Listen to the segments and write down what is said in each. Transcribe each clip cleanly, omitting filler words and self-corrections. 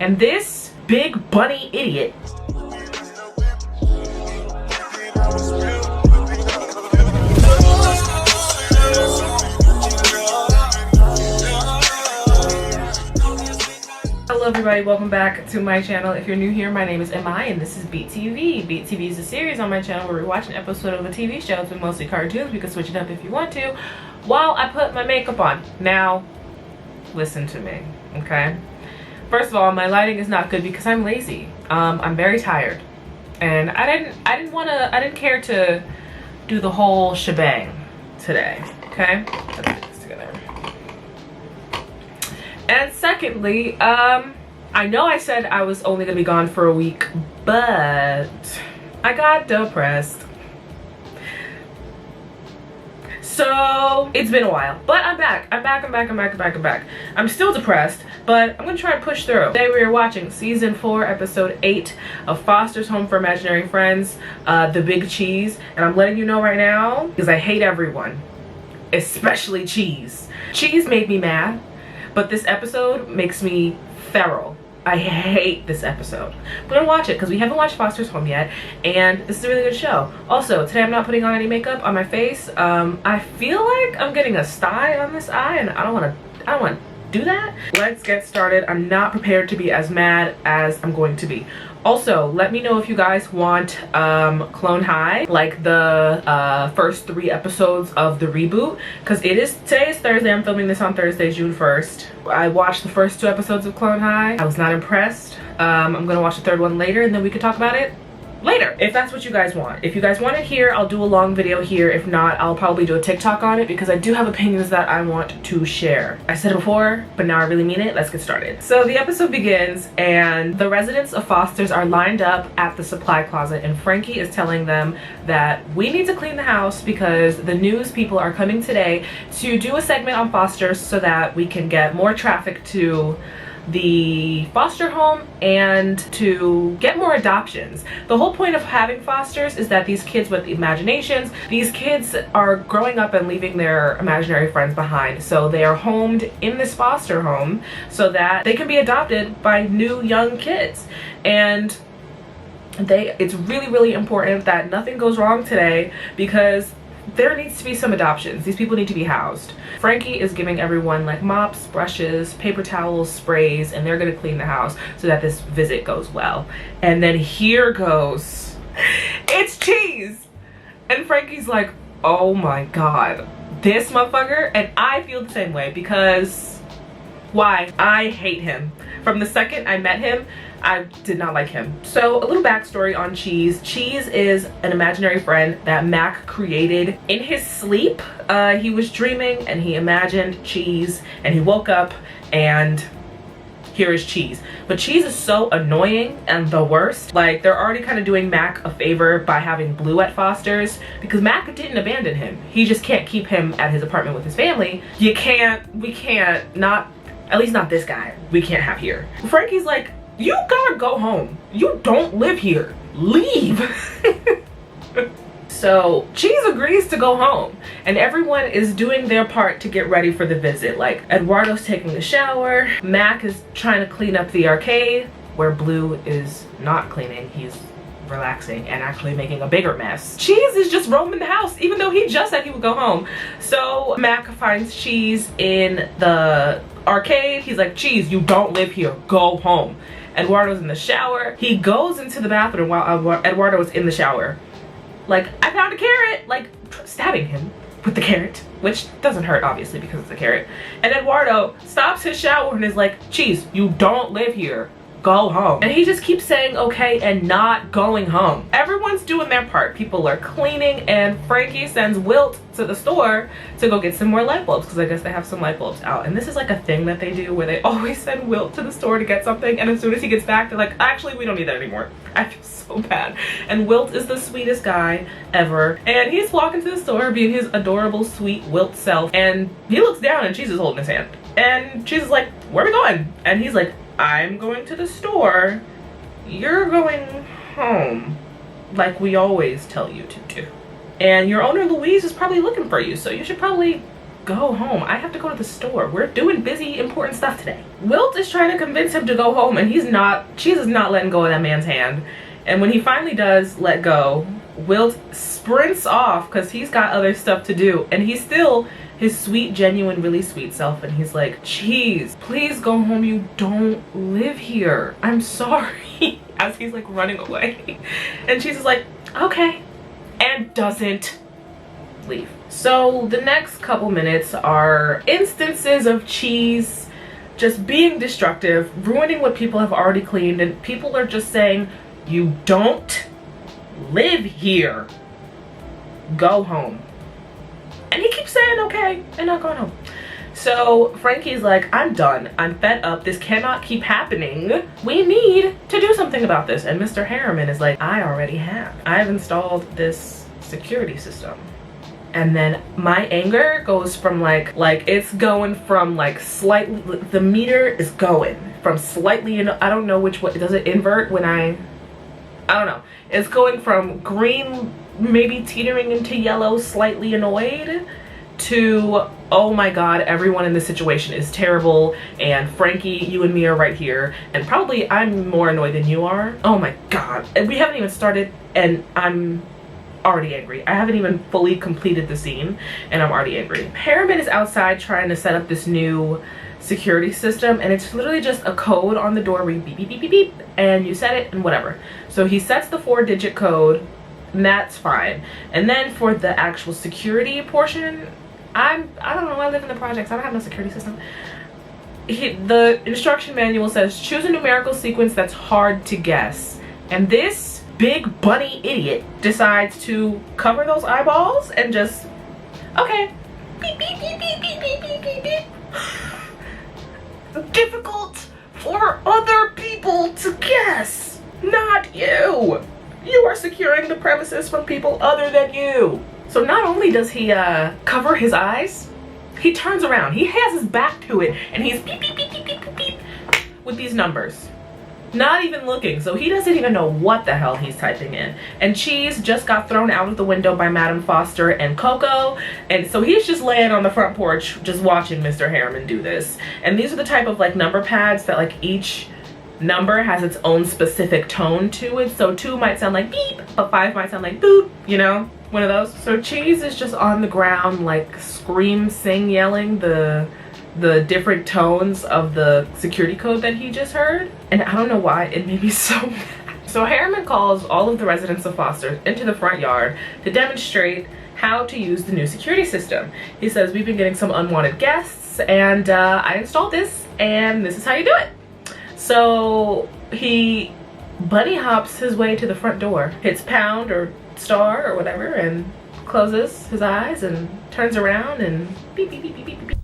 And this big bunny idiot Hello everybody, welcome back to my channel. If you're new here, my name is IMAI and this is BeatTV. BeatTV is a series on my channel where we watch an episode of a TV show. It's been mostly cartoons. You can switch it up if you want to while I put my makeup on. Now, listen to me, okay? First of all, my lighting is not good because I'm lazy. I'm very tired. And I didn't care to do the whole shebang today, okay? Let's get this together. And secondly, I know I said I was only gonna be gone for a week, but I got depressed. So it's been a while, but I'm back. I'm back. I'm still depressed, but I'm gonna try to push through. Today we are watching season 4, episode 8 of Foster's Home for Imaginary Friends, The Big Cheese. And I'm letting you know right now, because I hate everyone, especially Cheese. Cheese made me mad, but this episode makes me feral. I hate this episode. We're gonna watch it because we haven't watched Foster's Home yet, and this is a really good show. Also, today I'm not putting on any makeup on my face. I feel like I'm getting a sty on this eye, and I don't want to do that. Let's get started. I'm not prepared to be as mad as I'm going to be. Also, let me know if you guys want Clone High, like the first 3 episodes of the reboot, because today is Thursday. I'm filming this on Thursday, June 1st. I watched the first 2 episodes of Clone High. I was not impressed. I'm gonna watch the 3rd one later, and then we could talk about it later, if that's what you guys want. If you guys want it here, I'll do a long video here. If not, I'll probably do a TikTok on it because I do have opinions that I want to share. I said it before, but now I really mean it. Let's get started. So the episode begins and the residents of Foster's are lined up at the supply closet, and Frankie is telling them that we need to clean the house because the news people are coming today to do a segment on Foster's so that we can get more traffic to the foster home and to get more adoptions. The whole point of having fosters is that these kids with imaginations, these kids are growing up and leaving their imaginary friends behind. So they are homed in this foster home so that they can be adopted by new young kids. And it's really important that nothing goes wrong today because there needs to be some adoptions. These people need to be housed. Frankie is giving everyone like mops, brushes, paper towels, sprays, and they're gonna clean the house so that this visit goes well. And then here goes, it's Cheese! And Frankie's like, oh my god, this motherfucker? And I feel the same way because, why? I hate him. From the second I met him, I did not like him. So a little backstory on Cheese. Cheese is an imaginary friend that Mac created in his sleep. He was dreaming and he imagined Cheese and he woke up and here is Cheese. But Cheese is so annoying and the worst. Like, they're already kind of doing Mac a favor by having Blue at Foster's because Mac didn't abandon him. He just can't keep him at his apartment with his family. We can't, at least not this guy, we can't have here. Frankie's like, you gotta go home. You don't live here. Leave. So Cheese agrees to go home and everyone is doing their part to get ready for the visit. Like, Eduardo's taking a shower. Mac is trying to clean up the arcade where Blue is not cleaning. He's relaxing and actually making a bigger mess. Cheese is just roaming the house even though he just said he would go home. So Mac finds Cheese in the arcade. He's like, Cheese, you don't live here. Go home. Eduardo's in the shower. He goes into the bathroom while Eduardo is in the shower. Like, I found a carrot, like stabbing him with the carrot, which doesn't hurt obviously because it's a carrot. And Eduardo stops his shower and is like, Cheese, you don't live here. Go home. And he just keeps saying okay and not going home. Everyone's doing their part. People are cleaning and Frankie sends Wilt to the store to go get some more light bulbs because I guess they have some light bulbs out. And this is like a thing that they do where they always send Wilt to the store to get something, and as soon as he gets back they're like, actually we don't need that anymore. I feel so bad. And Wilt is the sweetest guy ever, and he's walking to the store being his adorable sweet Wilt self, and he looks down and Cheese is holding his hand and Cheese is like, where are we going? And he's like, I'm going to the store, you're going home, like we always tell you to do. And your owner Louise is probably looking for you, so you should probably go home. I have to go to the store. We're doing busy, important stuff today. Wilt is trying to convince him to go home, and Cheese is not letting go of that man's hand. And when he finally does let go, Wilt sprints off because he's got other stuff to do. And he's still his sweet, genuine, really sweet self. And he's like, Cheese, please go home. You don't live here. I'm sorry. As he's like running away. And Cheese is like, okay. And doesn't leave. So the next couple minutes are instances of Cheese just being destructive, ruining what people have already cleaned. And people are just saying, you don't live here. Go home. And he keeps saying okay and not going home. So Frankie's like, I'm done. I'm fed up. This cannot keep happening. We need to do something about this. And Mr. Harriman is like, I already have. I've installed this security system. And then my anger goes from like it's going from like slightly, the meter is going from slightly, I don't know which way, does it invert when I don't know. It's going from green, maybe teetering into yellow, slightly annoyed, to, oh my god, everyone in this situation is terrible, and Frankie, you and me are right here, and probably I'm more annoyed than you are. Oh my god. And we haven't even started, and I'm already angry. I haven't even fully completed the scene, and I'm already angry. Harriman is outside trying to set up this new security system, and it's literally just a code on the door where you beep beep beep beep beep and you set it and whatever. So he sets the 4-digit code, and that's fine. And then for the actual security portion, I don't know, I live in the projects, I don't have no security system. The instruction manual says choose a numerical sequence that's hard to guess, and this big bunny idiot decides to cover those eyeballs and just, okay, beep beep beep beep beep beep beep beep beep. Difficult for other people to guess, not you. You are securing the premises from people other than you. So not only does he cover his eyes, he turns around. He has his back to it, and he's beep beep beep beep beep beep beep with these numbers. Not even looking, so he doesn't even know what the hell he's typing in. And Cheese just got thrown out of the window by Madame Foster and Coco, and so he's just laying on the front porch just watching Mr. Harriman do this. And these are the type of like number pads that like each number has its own specific tone to it. So 2 might sound like beep, but 5 might sound like boop, you know, one of those. So Cheese is just on the ground like scream, sing, yelling the different tones of the security code that he just heard. And I don't know why, it made me so mad. So Harriman calls all of the residents of Foster into the front yard to demonstrate how to use the new security system. He says, we've been getting some unwanted guests, and I installed this, and this is how you do it. So he bunny hops his way to the front door, hits pound or star or whatever, and closes his eyes and turns around and beep beep beep beep beep beep.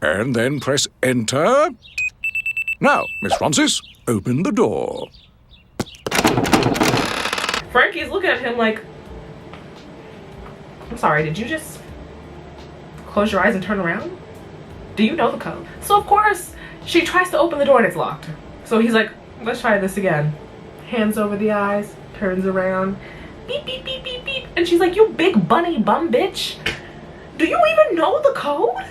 And then press enter. Now, Miss Francis, open the door. Frankie's looking at him like, I'm sorry, did you just close your eyes and turn around? Do you know the code? So of course, she tries to open the door and it's locked. So he's like, let's try this again. Hands over the eyes, turns around, beep, beep, beep, beep, beep. And she's like, you big bunny bum bitch. Do you even know the code?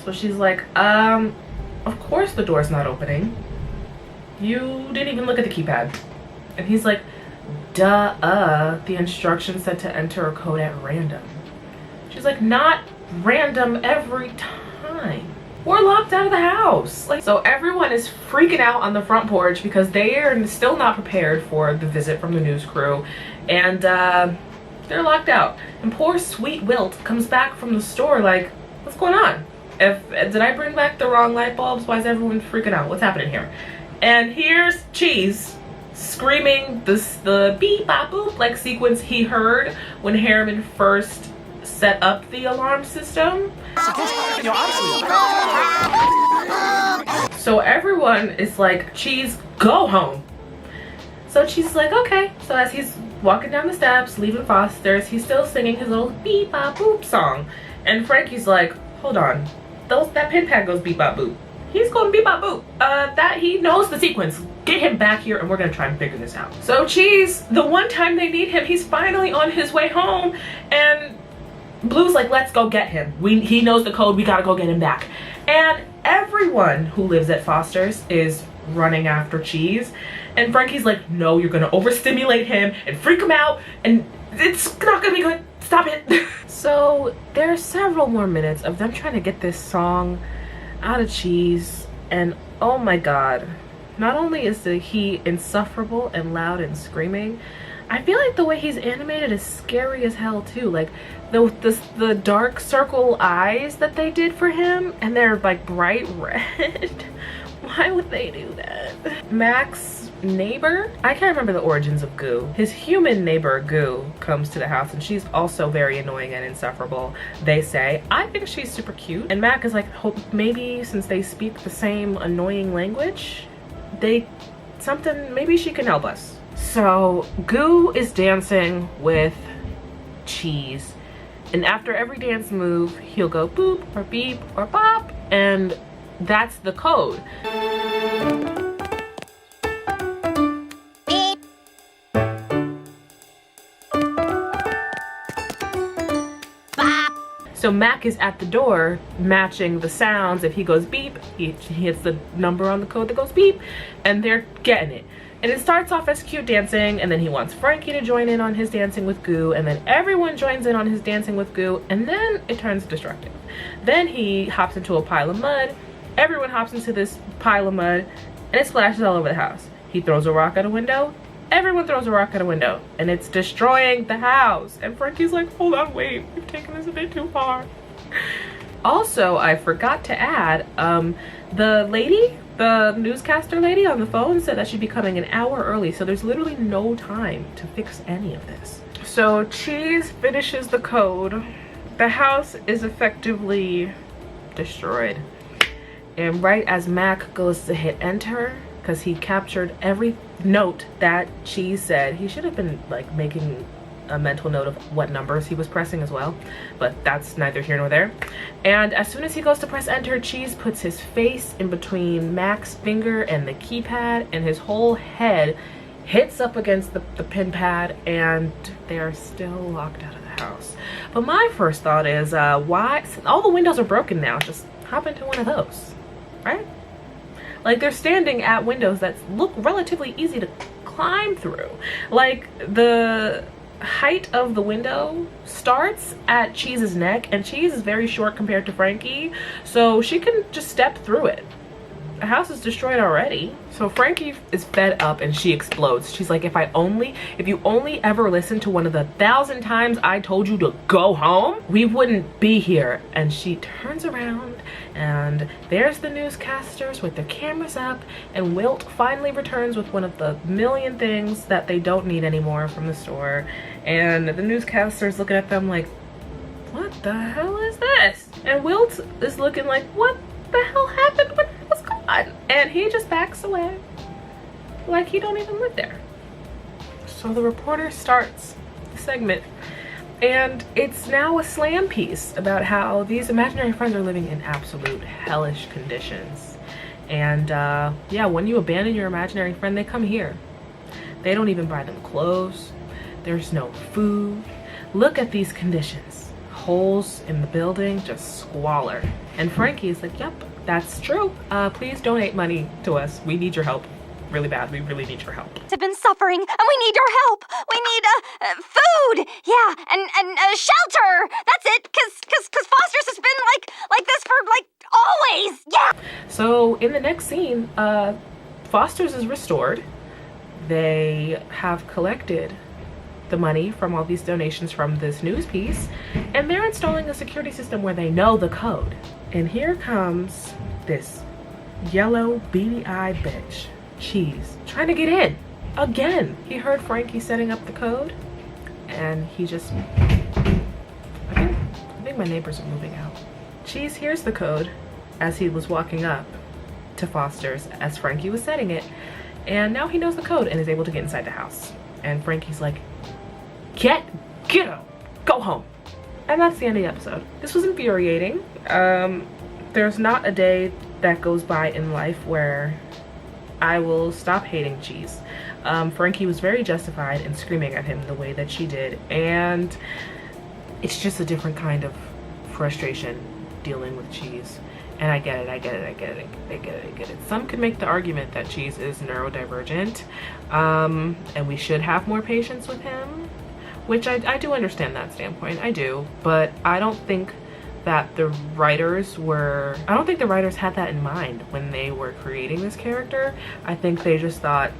So she's like, of course the door's not opening. You didn't even look at the keypad. And he's like, duh, the instructions said to enter a code at random. She's like, not random every time. We're locked out of the house. Like, so everyone is freaking out on the front porch because they are still not prepared for the visit from the news crew. And they're locked out. And poor sweet Wilt comes back from the store like, what's going on? Did I bring back the wrong light bulbs? Why is everyone freaking out? What's happening here? And here's Cheese screaming the beep bop boop like sequence he heard when Harriman first set up the alarm system. So everyone is like, Cheese, go home. So Cheese is like, okay. So as he's walking down the steps, leaving Foster's, he's still singing his little beep bop boop song. And Frankie's like, hold on. That pin pad goes beep bop boop. He's going beep bop boop. That he knows the sequence. get him back here and we're gonna try and figure this out. So Cheese, the one time they need him, he's finally on his way home, and Blue's like, let's go get him. He knows the code, we gotta go get him back. And everyone who lives at Foster's is running after Cheese. And Frankie's like, no, you're gonna overstimulate him and freak him out, and it's not gonna be good. Stop it. So there are several more minutes of them trying to get this song out of Cheese, and oh my god, not only is he insufferable and loud and screaming, I feel like the way he's animated is scary as hell too. Like the dark circle eyes that they did for him, and they're like bright red. Why would they do that? Mac's neighbor, I can't remember the origins of Goo. His human neighbor Goo comes to the house, and she's also very annoying and insufferable, they say. I think she's super cute, and Mac is like, hope maybe since they speak the same annoying language, maybe she can help us. So Goo is dancing with Cheese, and after every dance move he'll go boop or beep or bop, and that's the code. Beep. Bop. So Mac is at the door matching the sounds. If he goes beep, he hits the number on the code that goes beep, and they're getting it. And it starts off as cute dancing, and then he wants Frankie to join in on his dancing with Goo, and then everyone joins in on his dancing with Goo, and then it turns destructive. Then he hops into a pile of mud. Everyone hops into this pile of mud, and it splashes all over the house. He throws a rock at a window. Everyone throws a rock at a window, and it's destroying the house. And Frankie's like, hold on, wait, we've taken this a bit too far. Also, I forgot to add, the newscaster lady on the phone said that she'd be coming an hour early, so there's literally no time to fix any of this. So Cheese finishes the code. The house is effectively destroyed. And right as Mac goes to hit enter, because he captured every note that Cheese said, he should have been like making a mental note of what numbers he was pressing as well, but that's neither here nor there. And as soon as he goes to press enter, Cheese puts his face in between Mac's finger and the keypad, and his whole head hits up against the pin pad, and they're still locked out of the house. But my first thought is, why? All the windows are broken now, just hop into one of those, right? Like, they're standing at windows that look relatively easy to climb through. Like, the height of the window starts at Cheese's neck, and Cheese is very short compared to Frankie, so she can just step through it. The house is destroyed already. So Frankie is fed up and she explodes. She's like, if you only ever listened to one of the 1,000 times I told you to go home, we wouldn't be here. And she turns around, and there's the newscasters with their cameras up, and Wilt finally returns with one of the million things that they don't need anymore from the store. And the newscaster's looking at them like, what the hell is this? And Wilt is looking like, what the hell happened? What's going on? And he just backs away like he don't even live there. So the reporter starts the segment, and it's now a slam piece about how these imaginary friends are living in absolute hellish conditions. And yeah, when you abandon your imaginary friend, they come here. They don't even buy them clothes. There's no food. Look at these conditions. Holes in the building, just squalor. And Frankie's like, yep, that's true. Please donate money to us. We need your help really bad. We really need your help. Have been suffering, and we need your help. We need food, yeah, and shelter. That's it. Cause Foster's has been like this for like always. Yeah. So in the next scene, Foster's is restored. They have collected the money from all these donations from this news piece, and they're installing a security system where they know the code. And here comes this yellow beady-eyed bitch, Cheese, trying to get in again. He heard Frankie setting up the code, and he just, I think my neighbors are moving out. Cheese hears the code as he was walking up to Foster's as Frankie was setting it, and now he knows the code and is able to get inside the house. And Frankie's like, get out, go home. And that's the end of the episode. This was infuriating. There's not a day that goes by in life where I will stop hating Cheese. Frankie was very justified in screaming at him the way that she did, and it's just a different kind of frustration dealing with Cheese. And I get it. Some could make the argument that Cheese is neurodivergent, and we should have more patience with him, which I do understand that standpoint, I do, but I don't think that the writers had that in mind when they were creating this character. I think they just thought,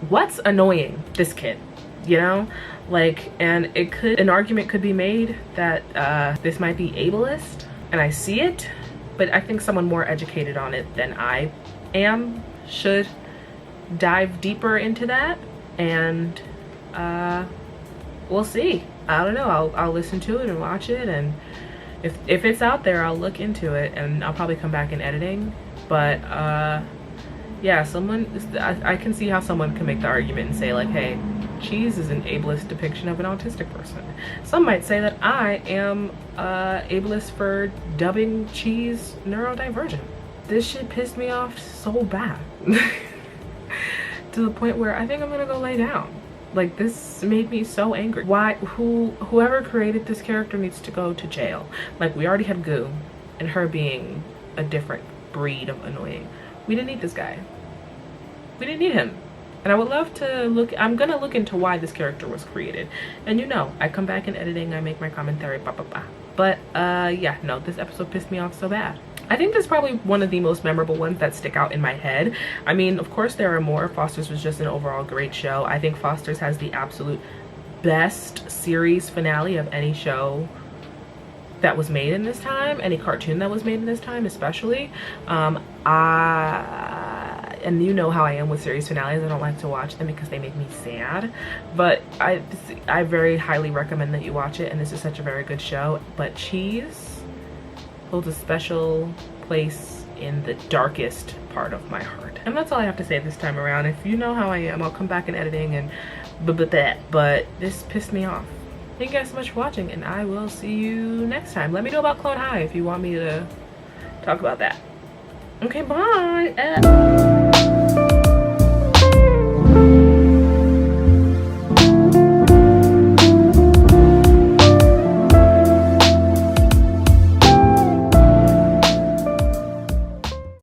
what's annoying this kid, you know? Like, and an argument could be made that this might be ableist, and I see it, but I think someone more educated on it than I am should dive deeper into that, and we'll see. I don't know, I'll listen to it and watch it, and if it's out there, I'll look into it, and I'll probably come back in editing. But yeah, I can see how someone can make the argument and say like, hey, Cheese is an ableist depiction of an autistic person. Some might say that I am ableist for dubbing Cheese neurodivergent. This shit pissed me off so bad to the point where I think I'm gonna go lay down. Like, this made me so angry. Whoever created this character needs to go to jail. Like, we already have Goo and her being a different breed of annoying. We didn't need this guy. We didn't need him. And I would love to I'm gonna look into why this character was created. And you know, I come back in editing, I make my commentary, But yeah, no, this episode pissed me off so bad. I think this is probably one of the most memorable ones that stick out in my head. I mean, of course there are more. Foster's was just an overall great show. I think Foster's has the absolute best series finale of any show that was made in this time, any cartoon that was made in this time especially. And you know how I am with series finales. I don't like to watch them because they make me sad, but I very highly recommend that you watch it, and this is such a very good show. But Cheese holds a special place in the darkest part of my heart, and that's all I have to say this time around. If you know how I am, I'll come back in editing and but this pissed me off. Thank you guys so much for watching, and I will see you next time. Let me know about Clone High if you want me to talk about that. Okay, bye.